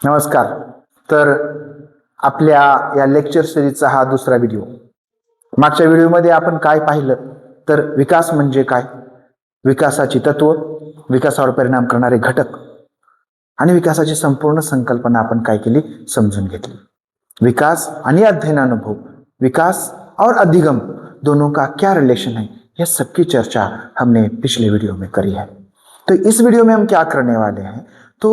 नमस्कार. तर आपल्या या लेक्चर सिरीजचा हा दुसरा व्हिडिओ. मागच्या व्हिडिओमध्ये आपण काय पाहिलं तर विकास म्हणजे काय, विकासाची तत्व, विकासावर परिणाम करणारे घटक आणि विकासाची संपूर्ण संकल्पना आपण काय केली समजून घेतली. विकास आणि अध्ययनानुभव, विकास और अधिगम दोनों का क्या रिलेशन है, यह सबकी चर्चा हमने पिछले वीडियो में करी है. तो इस वीडियो में हम क्या करने वाले हैं, तो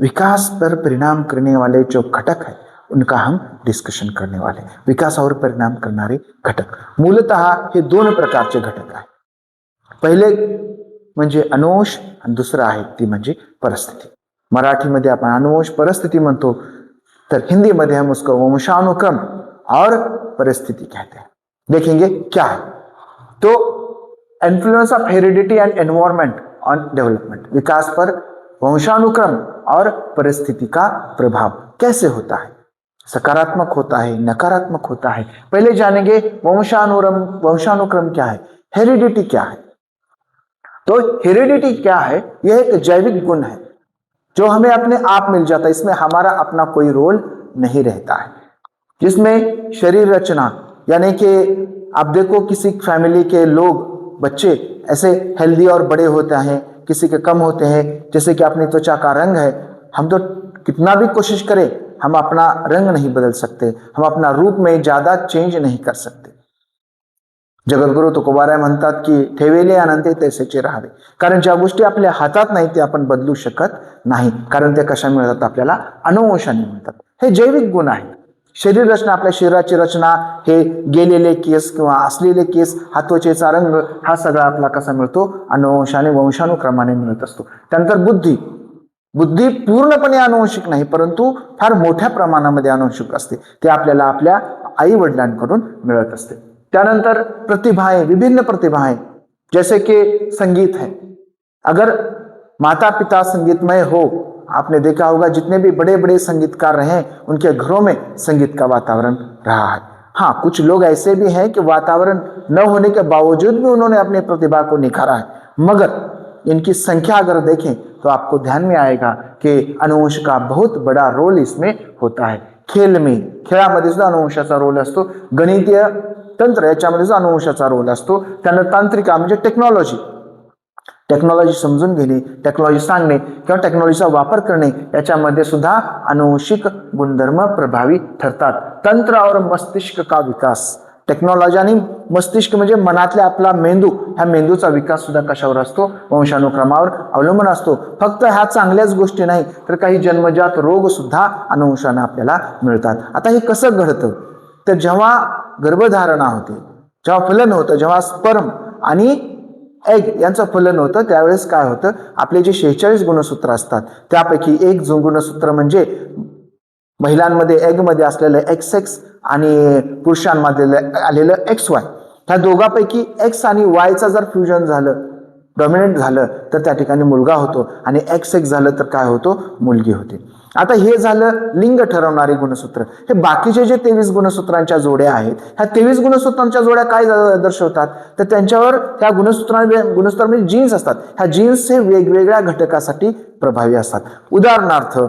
विकास पर परिणाम करने वाले जो घटक है उनका हम डिस्कशन करने वाले हैं. विकासावर परिणाम करणारे घटक मूलतः हे दोन प्रकारचे घटक आहेत. पहिले म्हणजे अनुवंश आणि दुसरं आहे ती म्हणजे परिस्थिती. मराठीमध्ये आपण अनुवंश परिस्थिती म्हणतो, तर हिंदी में हम उसको वंशानुक्रम और परिस्थिति कहते हैं. देखेंगे क्या है. तो influence of heredity and environment on development, विकास पर वंशानुक्रम और परिस्थिति का प्रभाव कैसे होता है, सकारात्मक होता है, नकारात्मक होता है. पहले जानेंगे वंशानुक्रम क्या है, हेरिडिटी क्या है. तो हेरिडिटी क्या है, यह एक जैविक गुण है जो हमें अपने आप मिल जाता है. इसमें हमारा अपना कोई रोल नहीं रहता है. जिसमें शरीर रचना, यानी कि आप देखो किसी फैमिली के लोग बच्चे ऐसे हेल्दी और बड़े होते हैं, किसी के कम होते हैं. जैसे कि अपनी त्वचा का रंग है, हम तो कितना भी कोशिश करें हम अपना रंग नहीं बदल सकते, हम अपना रूप में ज्यादा चेंज नहीं कर सकते. जगद्गुरु तुकोबाराय म्हणतात की ठेवेले आनंदी तैसेचे राहावे. कारण ज्या गोष्टी आपल्या हातात नाही ते आपण बदलू शकत नाही, कारण ते कशा मिळतात आपल्याला, अनुवंशाने मिळतात. हे जैविक गुण आहेत. शरीर रचना, आपल्या शरीराची रचना, हे गेलेले केस किंवा असलेले केस, हा त्वचेचा रंग, हा सगळा आपला कसा मिळतो, अनुवंशाने वंशानुक्रमाने मिळत असतो. त्यानंतर बुद्धी, बुद्धी पूर्णपणे अनुवंशिक नाही परंतु फार मोठ्या प्रमाणामध्ये अनुवंशिक असते. ते आपल्याला आपल्या आई वडिलांकडून मिळत असते. त्यानंतर प्रतिभाएं, विभिन्न प्रतिभाएं, जैसे कि संगीत है. अगर माता पिता संगीतमय हो, आपने देखा होगा जितने भी बड़े बड़े संगीतकार रहे उनके घरों में संगीत का वातावरण रहा है. हाँ, कुछ लोग ऐसे भी हैं कि वातावरण न होने के बावजूद भी उन्होंने अपनी प्रतिभा को निखारा है. मगर इनकी संख्या अगर देखें तो आपको ध्यान में आएगा कि अनुवंश का बहुत बड़ा रोल इसमें होता है. खेळ में, खेळामध्ये सुद्धा अनुवंशाचा रोल असतो. गणितीय तंत्र याच्यामध्ये अनुवंशाचा रोल असतो. त्यानंतर तांत्रिका म्हणजे टेक्नॉलॉजी, टेक्नॉलॉजी समजून घेणे, टेक्नॉलॉजी सांगणे किंवा टेक्नॉलॉजीचा वापर करणे, याच्यामध्ये सुद्धा अनुवंशिक गुणधर्म प्रभावी ठरतात. तंत्र और मस्तिष्क का विकास, टेक्नॉलॉजी आणि मस्तिष्क म्हणजे मनातल्या आपला मेंदू, ह्या मेंदूचा विकास सुद्धा कशावर असतो, वंशानुक्रमावर अवलंबून असतो. फक्त ह्या चांगल्याच गोष्टी नाही तर काही जन्मजात रोग सुद्धा अनुवंशाने आपल्याला मिळतात. आता हे कसं घडतं, तर जेव्हा गर्भधारणा होते, जेव्हा फलन होतं, जेव्हा स्पर्म आणि एग यांचं फलन होतं, त्यावेळेस काय होतं, आपले जे 46 गुणसूत्र असतात त्यापैकी एक गुणसूत्र म्हणजे महिलांमध्ये एग मध्ये असलेलं XX आणि पुरुषांमध्ये आलेलं XY, ह्या दोघांपैकी X आणि Y चा जर फ्युजन झालं, डॉमिनेट झालं, तर त्या ठिकाणी मुलगा होतो आणि XX झालं तर काय होतो, मुलगी होते. आता हे झालं लिंग ठरवणारे गुणसूत्र. हे बाकीचे जे 23 गुणसूत्रांच्या जोड्या आहेत, ह्या 23 गुणसूत्रांच्या जोड्या काय दर्शवतात, तर त्यांच्यावर त्या गुणसूत्रांमध्ये जीन्स असतात. ह्या जीन्स हे वेगवेगळ्या घटकासाठी प्रभावी असतात. उदाहरणार्थ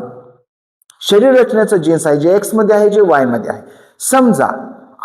शरीर रचनेचं जीन्स आहे जे X मध्ये आहे, जे Y मध्ये आहे. समजा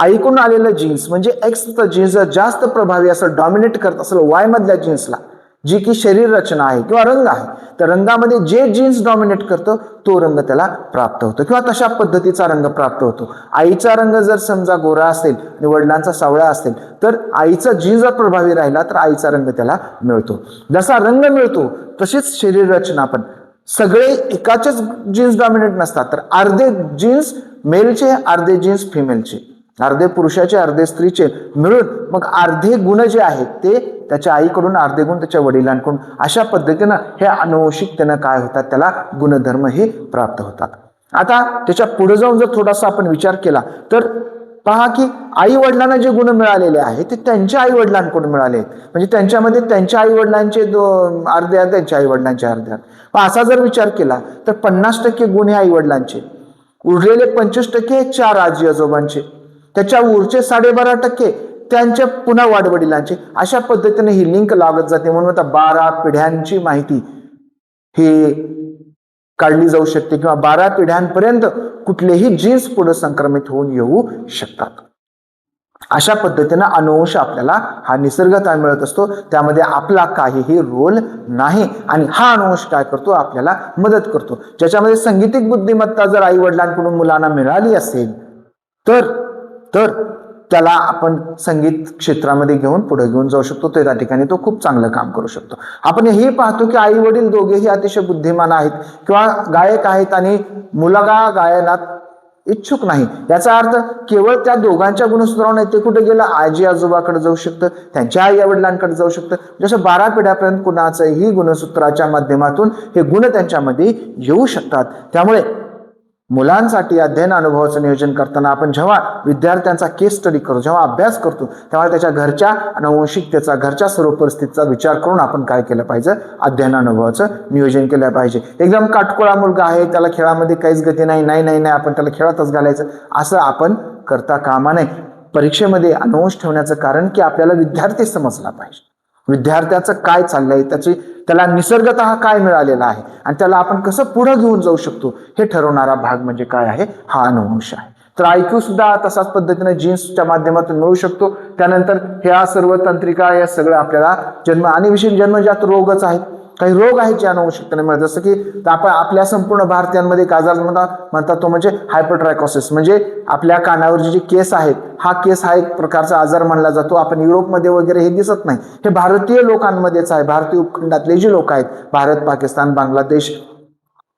आईकडून आलेलं जीन्स म्हणजे X जीन्स जास्त प्रभावी असं डॉमिनेट करत असेल Y मधल्या जीन्सला, जी की शरीर रचना आहे किंवा रंग आहे, तर रंगामध्ये जे जीन्स डॉमिनेट करतो तो रंग त्याला प्राप्त होतो किंवा तशा पद्धतीचा रंग प्राप्त होतो. आईचा रंग जर समजा गोरा असेल आणि वडिलांचा सावळा असेल तर आईचा जीन्स जर प्रभावी राहिला तर आईचा रंग त्याला मिळतो. जसा रंग मिळतो तशीच शरीर रचना पण. सगळे एकाच जीन्स डॉमिनेट नसतात, तर अर्धे जीन्स मेलचे, अर्धे जीन्स फिमेलचे, अर्धे पुरुषाचे अर्धे स्त्रीचे मिळून मग अर्धे गुण जे आहेत ते त्याच्या आईकडून, अर्धे गुण त्याच्या वडिलांकडून, अशा पद्धतीनं हे अनुवंशिकतेनं काय होतात, त्याला गुणधर्म हे प्राप्त होतात. आता त्याच्या पुढे जाऊन जर थोडासा आपण विचार केला तर पहा की आई वडिलांना जे गुण मिळालेले आहेत ते त्यांच्या आई वडिलांकडून मिळाले आहेत. म्हणजे त्यांच्यामध्ये त्यांच्या आई वडिलांचे अर्धे अर्धे, त्यांच्या आई वडिलांचे अर्धे. असा जर विचार केला तर 50% गुण हे आई वडिलांचे, उरलेले 25% हे 4 आजी आजोबांचे, त्याच्या उरचे 12.5% त्यांच्या पुन्हा वाडवडिलांचे. अशा पद्धतीने ही लिंक लागत जाते. म्हणून आता 12 पिढ्यांची माहिती ही काढली जाऊ शकते किंवा 12 पिढ्यांपर्यंत कुठलेही जीन्स पुढे संक्रमित होऊन येऊ शकतात. अशा पद्धतीने अनुवंश आपल्याला हा निसर्गतः मिळत असतो, त्यामध्ये आपला काहीही रोल नाही. आणि हा अनुवंश काय करतो, आपल्याला मदत करतो. ज्याच्यामध्ये सांगीतिक बुद्धिमत्ता जर आई वडिलांकडून मुलांना मिळाली असेल तर त्याला आपण संगीत क्षेत्रामध्ये घेऊन पुढे घेऊन जाऊ शकतो. त्या ठिकाणी तो खूप चांगलं काम करू शकतो. आपण हे पाहतो की आई वडील दोघेही अतिशय बुद्धिमान आहेत किंवा गायक आहेत आणि मुलगा गायनात इच्छुक नाही. याचा अर्थ केवळ त्या दोघांच्या गुणसूत्रावर नाही, ते कुठे गेलं, आजी आजोबाकडे जाऊ शकतं, त्यांच्या आई वडिलांकडे जाऊ शकतं. जसं 12 पिढ्यापर्यंत कुणाचंही गुणसूत्राच्या माध्यमातून हे गुण त्यांच्यामध्ये येऊ शकतात. त्यामुळे मुलांसाठी अध्ययन अनुभवाचं नियोजन करताना आपण जेव्हा विद्यार्थ्यांचा केस स्टडी करतो, जेव्हा अभ्यास करतो, तेव्हा त्याच्या घरच्या अनुवंशिकतेचा, घरच्या सर्व परिस्थितीचा विचार करून आपण काय केलं पाहिजे, अध्ययन अनुभवाचं नियोजन केलं पाहिजे. एकदम काटकोळा मुलगा आहे, त्याला खेळामध्ये काहीच गती नाही, आपण त्याला खेळातच घालायचं, असं आपण करता कामा नये. परीक्षेमध्ये अनुवंश ठेवण्याचं कारण की आपल्याला विद्यार्थी समजला पाहिजे, विद्यार्थ्याचं काय चाललंय, त्याला निसर्गतः काय मिळालेलं आहे आणि त्याला आपण कसं पुढे घेऊन जाऊ शकतो हे ठरवणारा भाग म्हणजे काय आहे, हा अनुवंश आहे. तर IQ सुद्धा तसाच पद्धतीने जीन्सच्या माध्यमातून मिळू शकतो. त्यानंतर ह्या सर्व तंत्रिका हे सगळं आपल्याला जन्म आणि विशेष जन्मजात रोगच आहेत, काही रोग आहेत जे अनुवंशिकतेने मिळतात. जसं की आपण आपल्या संपूर्ण भारतीयांमध्ये एक आजार म्हणतात तो म्हणजे हायपरट्रायकोसिस, म्हणजे आपल्या कानावरचे जे केस आहेत, हा केस हा एक प्रकारचा आजार मानला जातो. आपण युरोपमध्ये वगैरे हे दिसत नाही, हे भारतीय लोकांमध्येच आहे. भारतीय उपखंडातले जे लोक आहेत, भारत, पाकिस्तान, बांगलादेश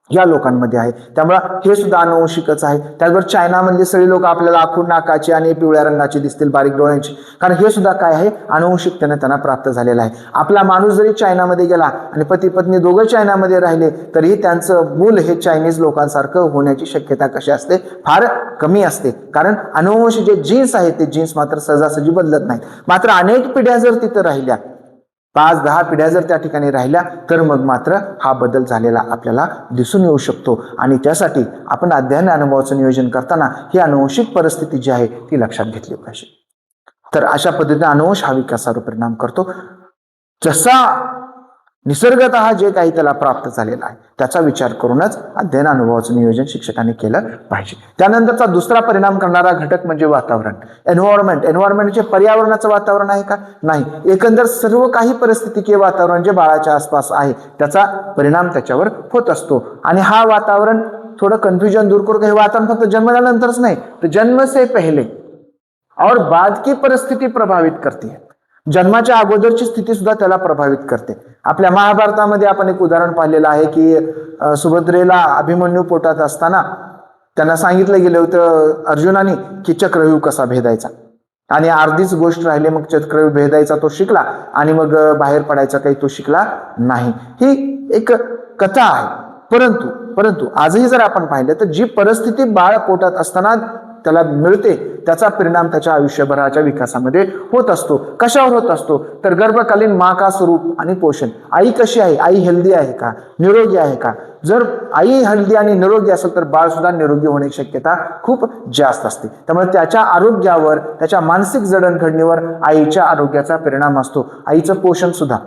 या लोकांमध्ये आहे, त्यामुळे हे सुद्धा अनुवंशिकच आहे. त्याचबरोबर चायनामधले सगळे लोक आपल्याला आखूड नाकाचे आणि पिवळ्या रंगाचे दिसतील, बारीक डोळ्यांचे, कारण हे सुद्धा काय आहे, अनुवंशिकतेने त्यांना प्राप्त झालेलं आहे. आपला माणूस जरी चायनामध्ये गेला आणि पती पत्नी दोघं चायनामध्ये राहिले तरीही त्यांचं मूल हे चायनीज लोकांसारखं होण्याची शक्यता कशी असते, फार कमी असते. कारण अनुवंश जे जीन्स आहेत ते जीन्स मात्र सहजासहजी बदलत नाहीत. मात्र अनेक पिढ्या जर तिथं राहिल्या, 5-10 पिढ्या जर त्या ठिकाणी राहिल्या तर मग मात्र हा बदल झालेला आपल्याला दिसून येऊ शकतो. आणि त्यासाठी आपण अध्ययन अनुभवाचं नियोजन करताना ही अनुवंशिक परिस्थिती जी आहे ती लक्षात घेतली पाहिजे. तर अशा पद्धतीने अनुवंश हा विकासावर परिणाम करतो. जसा निसर्गतः जे काही त्याला प्राप्त झालेला आहे त्याचा विचार करूनच अध्ययन अनुभवाचं नियोजन शिक्षकांनी केलं पाहिजे. त्यानंतरचा दुसरा परिणाम करणारा घटक म्हणजे वातावरण, एन्व्हायरमेंट. एन्व्हायरमेंट पर्यावरणाचं वातावरण आहे का, नाही, एकंदर सर्व काही परिस्थितीकीय वातावरण जे बाळाच्या आसपास आहे त्याचा परिणाम त्याच्यावर होत असतो. आणि हा वातावरण थोडं कन्फ्युजन दूर करू, हे वातावरण फक्त जन्मल्यानंतरच नाही, तर जन्म से पहले और बाद की परिस्थिती प्रभावित करते है. जन्माच्या अगोदरची स्थिती सुद्धा त्याला प्रभावित करते. आपल्या महाभारतामध्ये आपण एक उदाहरण पाहिलेलं आहे की सुभद्रेला अभिमन्यू पोटात असताना त्यांना सांगितलं गेलं होतं अर्जुनाने की चक्रव्यूह कसा भेदायचा, आणि अर्धीच गोष्ट राहिली, मग चक्रव्यूह भेदायचा तो शिकला आणि मग बाहेर पडायचा काही तो शिकला नाही. ही एक कथा आहे. परंतु आजही जर आपण पाहिलं तर जी परिस्थिती बाळ पोटात असताना त्याला मिळते त्याचा परिणाम त्याच्या आयुष्यभराच्या विकासामध्ये होत असतो. कशावर होत असतो तर गर्भकालीन माँ का स्वरूप आणि पोषण. आई कशी आहे, आई हेल्दी आहे का, निरोगी आहे का. जर आई हेल्दी आणि निरोगी असेल तर बाळ सुद्धा निरोगी होण्याची शक्यता खूप जास्त असते. त्यामुळे त्याच्या आरोग्यावर, त्याच्या मानसिक जडणघडणीवर आईच्या आरोग्याचा परिणाम असतो. आईचं पोषण सुद्धा,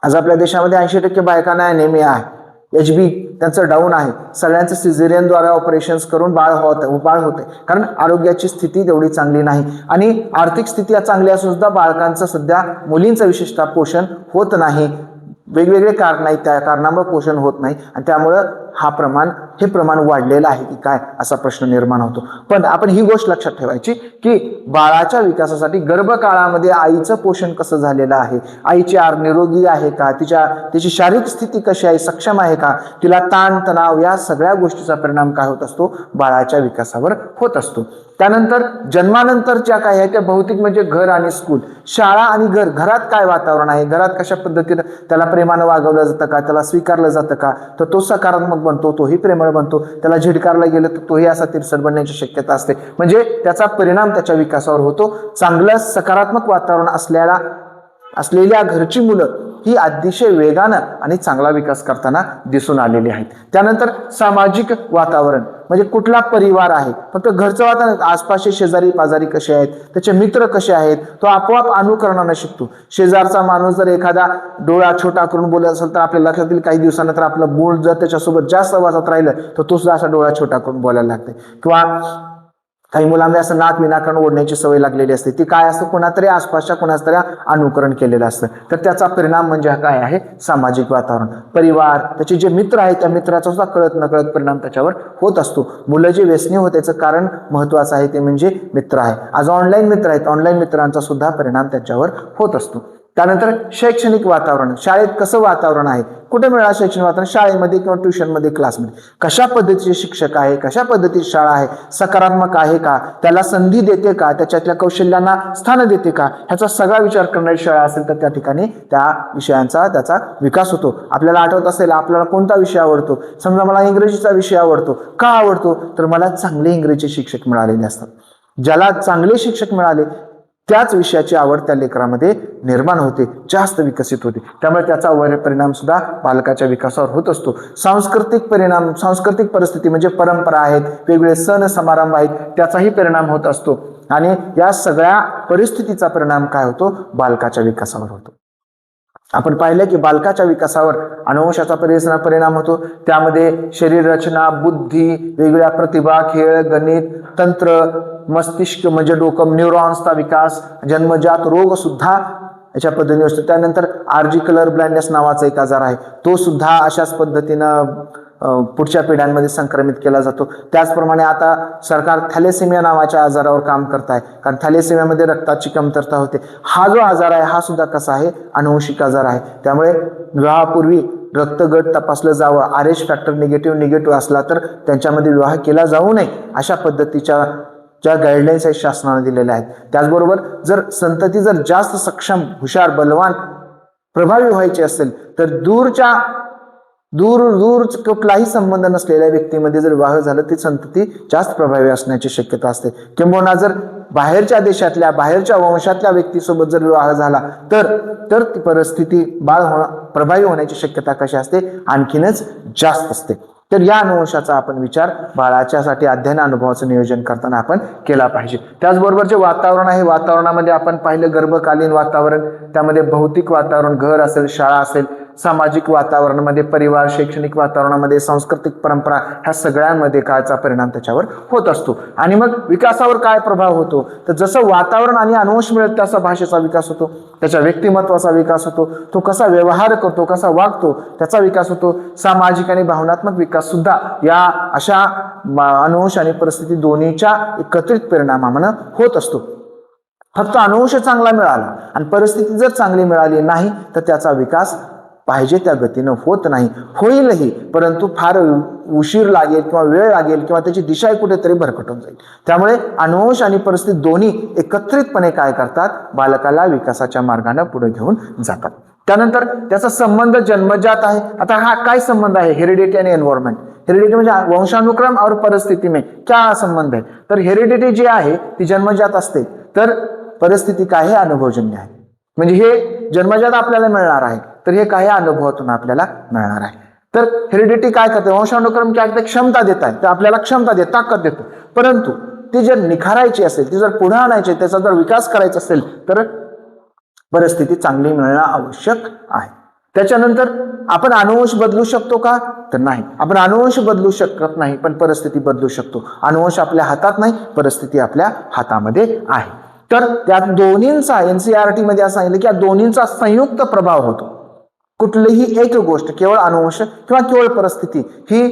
आज आपल्या देशामध्ये 80% बायकांना अॅनिमिया आहे, HB त्यांचं डाऊन आहे, सगळ्यांचं सिझेरियनद्वारे ऑपरेशन्स करून बाळ होते, कारण आरोग्याची स्थिती तेवढी चांगली नाही. आणि आर्थिक स्थिती चांगली असून सुद्धा बाळकांचं सध्या, मुलींचं विशेषतः पोषण होत नाही. वेगवेगळे कारण आहेत, त्या कारणामुळे पोषण होत नाही आणि त्यामुळं हे प्रमाण वाढलेलं आहे की काय असा प्रश्न निर्माण होतो. पण आपण ही गोष्ट लक्षात ठेवायची की बाळाच्या विकासासाठी गर्भकाळामध्ये आईचं पोषण कसं झालेलं आहे, आईची निरोगी आहे का, तिची शारीरिक स्थिती कशी आहे, सक्षम आहे का, तिला ताण तणाव या सगळ्या गोष्टीचा परिणाम काय होत असतो, बाळाच्या विकासावर होत असतो. त्यानंतर जन्मानंतरच्या काय आहे त्या भौतिक म्हणजे घर आणि स्कूल, शाळा आणि घर. घरात काय वातावरण आहे, घरात कशा पद्धतीनं त्याला प्रेमानं वागवलं जातं का, त्याला स्वीकारलं जातं का, तर तो सकारात्मक बनतो, तोही प्रेमळ बनतो. त्याला झिडकारला गेलं तर तोही असा तिरसट बनण्याची शक्यता असते. म्हणजे त्याचा परिणाम त्याच्या विकासावर होतो. चांगलं सकारात्मक वातावरण असलेल्या घरची मुलं ही अतिशय वेगानं आणि चांगला विकास करताना दिसून आलेली आहेत. त्यानंतर सामाजिक वातावरण, म्हणजे कुठला परिवार आहे, फक्त घरचं वातावरण, आसपासचे शेजारी पाजारी कसे आहेत, त्याचे मित्र कसे आहेत, तो आपोआप अनुकरणाने शिकतो. शेजारचा माणूस जर एखादा डोळा छोटा करून बोलत असेल तर आपल्या लक्षात येईल काही दिवसानंतर आपलं बोल जर त्याच्यासोबत जास्त आवाजात राहिलं तर तो सुद्धा असा डोळा छोटा करून बोलायला लागते. किंवा काही मुलांना असं नाक विनाकारण ओढण्याची सवय लागलेली असते, ती काय असतं, कोणातरी आसपासच्या कोणातरी अनुकरण केलेलं असतं. तर त्याचा परिणाम म्हणजे काय आहे, सामाजिक वातावरण, परिवार, त्याचे जे मित्र आहेत त्या मित्राचा सुद्धा कळत नकळत परिणाम त्याच्यावर होत असतो. मुलं जे व्यसनी होत त्याचं कारण महत्वाचं आहे ते म्हणजे मित्र आहे. आज ऑनलाईन मित्र आहेत, ऑनलाईन मित्रांचा सुद्धा परिणाम त्याच्यावर होत असतो. त्यानंतर शैक्षणिक वातावरण, शाळेत कसं वातावरण आहे, कुठे मिळालं शैक्षणिक वातावरण, शाळेमध्ये किंवा ट्युशनमध्ये, क्लासमध्ये कशा पद्धतीचे शिक्षक आहे, कशा पद्धतीची शाळा आहे, सकारात्मक आहे का, त्याला संधी देते का, त्याच्यातल्या कौशल्यांना स्थान देते का, ह्याचा सगळा विचार करणारी शाळा असेल तर त्या ठिकाणी त्या विषयांचा त्याचा विकास होतो. आपल्याला आठवत असेल आपल्याला कोणता विषय आवडतो, समजा मला इंग्रजीचा विषय आवडतो, का आवडतो, तर मला चांगले इंग्रजी शिक्षक मिळालेले असतात. ज्याला चांगले शिक्षक मिळाले त्याच विषयाची आवड त्या लेकरामध्ये निर्माण होते, जास्त विकसित होते. त्यामुळे त्याचा परिणाम सुद्धा बालकाच्या विकासावर होत असतो. सांस्कृतिक परिणाम, सांस्कृतिक परिस्थिती म्हणजे परंपरा आहेत, वेगवेगळे सण समारंभ आहेत, त्याचाही परिणाम होत असतो. आणि या सगळ्या परिस्थितीचा परिणाम काय होतो, बालकाच्या विकासावर होतो. आपण पाहिलं की बालकाच्या विकासावर अनुवंशाचा परिणाम होतो. त्यामध्ये शरीर रचना, बुद्धी, वेगवेगळ्या प्रतिभा, खेळ, गणित, तंत्र, मस्तिष्क म्हणजे डोकं, न्यूरॉन्सचा विकास, जन्मजात रोग सुद्धा याच्या पद्धतीने असतो. त्यानंतर आरजी कलर ब्लाइंडनेस नावाचा एक आजार आहे, तो सुद्धा अशाच पद्धतीनं पुढच्या पिढ्यांमध्ये संक्रमित केला जातो. त्याचप्रमाणे आता सरकार थॅलेसेमिया नावाच्या आजारावर काम करत आहे, कारण थॅलेसेमियामध्ये रक्ताची कमतरता होते. हा जो आजार आहे हा सुद्धा कसा आहे, अनुवंशिक आजार आहे. त्यामुळे विवाहापूर्वी रक्तगट तपासलं जावं, RH फॅक्टर निगेटिव्ह असला तर त्यांच्यामध्ये विवाह केला जाऊ नये, अशा पद्धतीच्या ज्या गाईडलाईन्स आहेत शासनाने दिलेल्या आहेत. त्याचबरोबर जर संतती जर जास्त सक्षम, हुशार, बलवान, प्रभावी व्हायची असेल तर दूर कुठलाही संबंध नसलेल्या व्यक्तीमध्ये जर विवाह झाला ती संतती जास्त प्रभावी असण्याची शक्यता असते. किंबहुना जर बाहेरच्या देशातल्या, बाहेरच्या वंशातल्या व्यक्तीसोबत जर विवाह झाला तर ती परिस्थिती प्रभावी होण्याची शक्यता कशी असते, आणखीनच जास्त असते. तर या अनुवंशाचा आपण विचार बाळाच्यासाठी अध्ययन अनुभवाचं नियोजन करताना आपण केला पाहिजे. त्याचबरोबर जे वातावरण आहे, वातावरणामध्ये आपण पाहिलं गर्भकालीन वातावरण, त्यामध्ये भौतिक वातावरण, घर असेल, शाळा असेल, सामाजिक वातावरणामध्ये परिवार, शैक्षणिक वातावरणामध्ये सांस्कृतिक परंपरा, ह्या सगळ्यांमध्ये कायचा परिणाम त्याच्यावर होत असतो. आणि मग विकासावर काय प्रभाव होतो, तर जसं वातावरण आणि अनुवंश मिळत त्याचा भाषेचा विकास होतो, त्याच्या व्यक्तिमत्वाचा विकास होतो, तो कसा व्यवहार करतो, कसा वागतो त्याचा विकास होतो. सामाजिक आणि भावनात्मक विकास सुद्धा या अशा अनुवंश आणि परिस्थिती दोन्हीच्या एकत्रित परिणामाने होत असतो. फक्त अनुवंश चांगला मिळाला आणि परिस्थिती जर चांगली मिळाली नाही तर त्याचा विकास पाहिजे त्या गतीनं होत नाही. होईलही, परंतु फार उशीर लागेल किंवा वेळ लागेल किंवा त्याची दिशा कुठेतरी भरकटून जाईल. त्यामुळे अनुवंश आणि परिस्थिती दोन्ही एकत्रितपणे काय करतात, बालकाला विकासाच्या मार्गाने पुढे घेऊन जातात. त्यानंतर त्याचा संबंध जन्मजात आहे. आता हा काय संबंध आहे, हेरिडिटी आणि एन्व्हायरमेंट. हेरिडिटी म्हणजे वंशानुक्रम और परिस्थिती में क्या संबंध आहे, तर हेरिडिटी जी आहे ती जन्मजात असते, तर परिस्थिती काय आहे, अनुभवजन्य आहे. म्हणजे हे जन्मजात आपल्याला मिळणार आहे, तर हे काही अनुभवातून आपल्याला मिळणार आहे. तर हेरिडिटी काय करते, वंशानुक्रम काय करते, क्षमता देत आहे, तर आपल्याला क्षमता देत, ताकद देतो. परंतु ती जर निखारायची असेल, ती जर पुढे आणायची, त्याचा जर विकास करायचा असेल तर परिस्थिती चांगली मिळणं आवश्यक आहे. त्याच्यानंतर आपण अनुवंश बदलू शकतो का, तर नाही, आपण अनुवंश बदलू शकत नाही, पण परिस्थिती बदलू शकतो. अनुवंश आपल्या हातात नाही, परिस्थिती आपल्या हातामध्ये आहे. तर त्या दोन्हींचा NCERT मध्ये असं सांगितलं की या दोन्हींचा संयुक्त प्रभाव होतो. कुठलीही एक गोष्ट केवळ अनुवंश किंवा केवळ परिस्थिती ही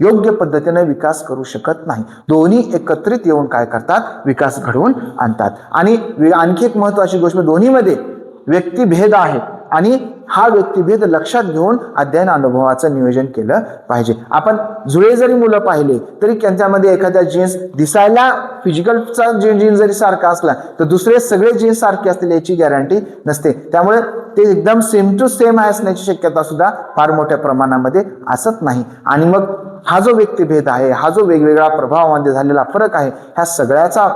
योग्य पद्धतीने विकास करू शकत नाही. दोन्ही एकत्रित येऊन काय करतात, विकास घडवून आणतात. आणि आणखी एक महत्वाची गोष्ट, दोन्हीमध्ये व्यक्तिभेद आहे आणि हा व्यक्तिभेद लक्षात घेऊन अध्ययन अनुभवाचं नियोजन केलं पाहिजे. आपण जुळे जरी मुलं पाहिले तरी त्यांच्यामध्ये एखाद्या जीन्स दिसायला फिजिकलचा जीन्स जरी सारखा असला तर दुसरे सगळे जीन्स सारखे असतील याची गॅरंटी नसते. त्यामुळे ते एकदम सेम टू सेम असण्याची शक्यता सुद्धा फार मोठ्या प्रमाणामध्ये असत नाही. आणि मग हा जो व्यक्तिभेद आहे, हा जो वेगवेगळ्या प्रभावामध्ये झालेला फरक आहे, ह्या सगळ्याचा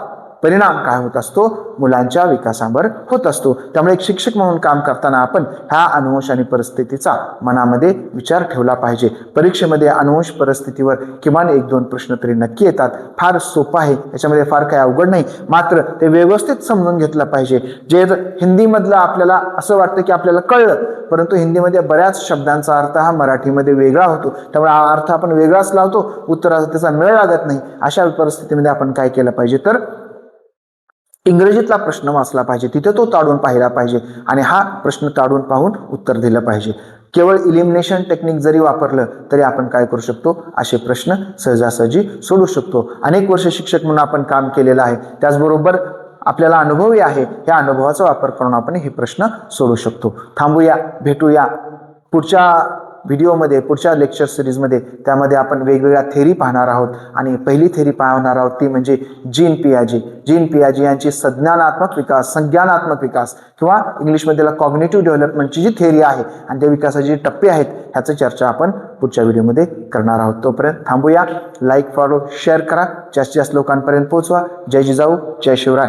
परिणाम काय होत असतो, मुलांच्या विकासावर होत असतो. त्यामुळे एक शिक्षक म्हणून काम करताना आपण ह्या अनुवंश आणि परिस्थितीचा मनामध्ये विचार ठेवला पाहिजे. परीक्षेमध्ये अनुवंश परिस्थितीवर किमान 1-2 प्रश्न तरी नक्की येतात. फार सोपं आहे, याच्यामध्ये फार काही अवघड नाही, मात्र ते व्यवस्थित समजून घेतलं पाहिजे. जे हिंदीमधलं आपल्याला असं वाटतं की आपल्याला कळलं, परंतु हिंदीमध्ये बऱ्याच शब्दांचा अर्थ हा मराठीमध्ये वेगळा होतो. त्यामुळे हा अर्थ आपण वेगळाच लावतो, उत्तराचा त्याचा मेळ लागत नाही. अशा परिस्थितीमध्ये आपण काय केलं पाहिजे, तर इंग्रजीतला प्रश्न वाचला पाहिजे, तिथे तो ताडून पाहिला पाहिजे आणि हा प्रश्न ताडून पाहून उत्तर दिलं पाहिजे. केवळ इलिमिनेशन टेक्निक जरी वापरलं तरी आपण काय करू शकतो, असे प्रश्न सहजासहजी सोडू शकतो. अनेक वर्ष शिक्षक म्हणून आपण काम केलेलं आहे, त्याचबरोबर आपल्याला अनुभवही आहे. या अनुभवाचा वापर करून आपण हे प्रश्न सोडू शकतो. थांबूया, भेटूया पुढच्या व्हिडिओमध्ये, पुढच्या लेक्चर सिरीजमध्ये. त्यामध्ये आपण वेगवेगळ्या थेरी पाहणार आहोत आणि पहिली थेरी पाहणार आहोत ती म्हणजे जीन पियाजे यांची संज्ञानात्मक विकास किंवा इंग्लिशमध्ये त्याला कॉग्निटिव्ह डेव्हलपमेंटची जी थेरी आहे आणि त्या विकासाचे जे टप्पे आहेत ह्याची चर्चा आपण पुढच्या व्हिडिओमध्ये करणार आहोत. तोपर्यंत थांबूया. लाईक, फॉलो, शेअर करा, जास्तीत जास्त लोकांपर्यंत पोहोचवा. जय जिजाऊ, जय शिवराय.